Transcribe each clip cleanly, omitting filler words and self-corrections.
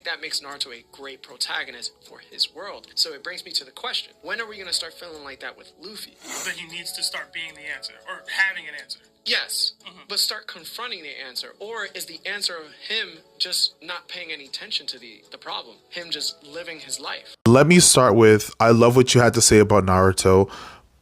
That makes Naruto a great protagonist for his world. So it brings me to the question, when are we going to start feeling like that with Luffy? But he needs to start being the answer, or having an answer. Yes, but start confronting the answer. Or is the answer of him just not paying any attention to the problem? Him just living his life? Let me start with, I love what you had to say about Naruto,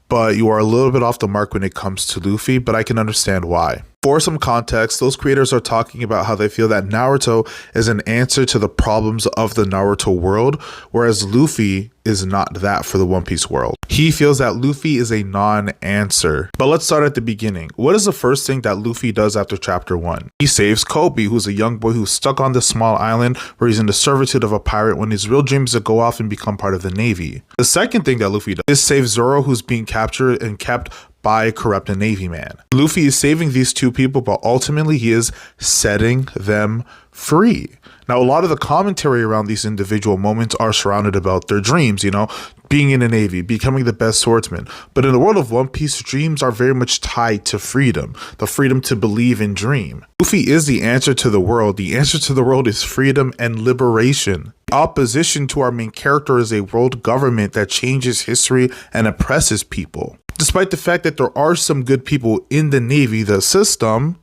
but you are a little bit off the mark when it comes to Luffy, but I can understand why. For some context, those creators are talking about how they feel that Naruto is an answer to the problems of the Naruto world, whereas Luffy is not that for the One Piece world. He feels that Luffy is a non-answer. But let's start at the beginning. What is the first thing that Luffy does after chapter 1? He saves Kobe, who's a young boy who's stuck on this small island where he's in the servitude of a pirate when his real dream is to go off and become part of the Navy. The second thing that Luffy does is save Zoro, who's being captured and kept by a corrupt Navy man. Luffy is saving these two people, but ultimately he is setting them free. Now, a lot of the commentary around these individual moments are surrounded about their dreams, being in the Navy, becoming the best swordsman. But in the world of One Piece, dreams are very much tied to freedom, the freedom to believe and dream. Luffy is the answer to the world. The answer to the world is freedom and liberation. The opposition to our main character is a world government that changes history and oppresses people. Despite the fact that there are some good people in the Navy, the system,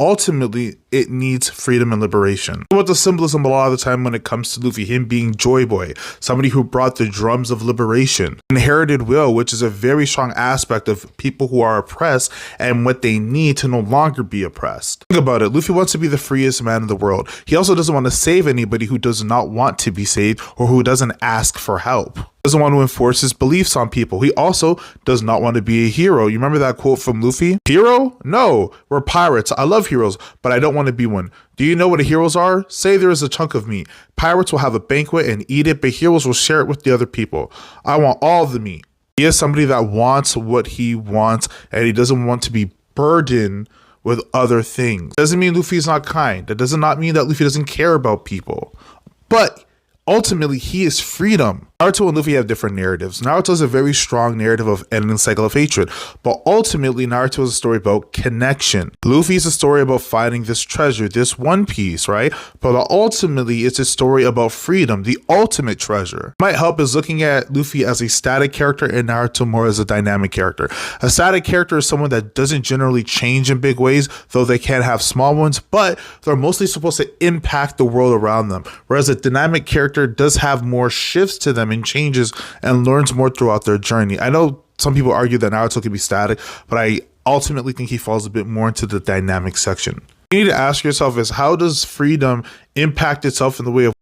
ultimately, it needs freedom and liberation. What the symbolism a lot of the time when it comes to Luffy, him being Joy Boy, somebody who brought the drums of liberation. Inherited will, which is a very strong aspect of people who are oppressed and what they need to no longer be oppressed. Think about it. Luffy wants to be the freest man in the world. He also doesn't want to save anybody who does not want to be saved or who doesn't ask for help. Doesn't want to enforce his beliefs on people. He also does not want to be a hero. You remember that quote from Luffy? Hero? No, we're pirates. I love heroes, but I don't want to be one. Do you know what heroes are? Say there is a chunk of meat. Pirates will have a banquet and eat it, but heroes will share it with the other people. I want all the meat. He is somebody that wants what he wants, and he doesn't want to be burdened with other things. Doesn't mean Luffy is not kind. That does not mean that Luffy doesn't care about people. But ultimately, he is freedom. Naruto and Luffy have different narratives. Naruto is a very strong narrative of ending the cycle of hatred, but ultimately Naruto is a story about connection. Luffy is a story about finding this treasure, this One Piece, right? But ultimately it's a story about freedom, the ultimate treasure. Might help is looking at Luffy as a static character and Naruto more as a dynamic character. A static character is someone that doesn't generally change in big ways, though they can have small ones, but they're mostly supposed to impact the world around them. Whereas a dynamic character does have more shifts to them and changes and learns more throughout their journey. I know some people argue that Naruto can be static, but I ultimately think he falls a bit more into the dynamic section. You need to ask yourself is how does freedom impact itself in the way of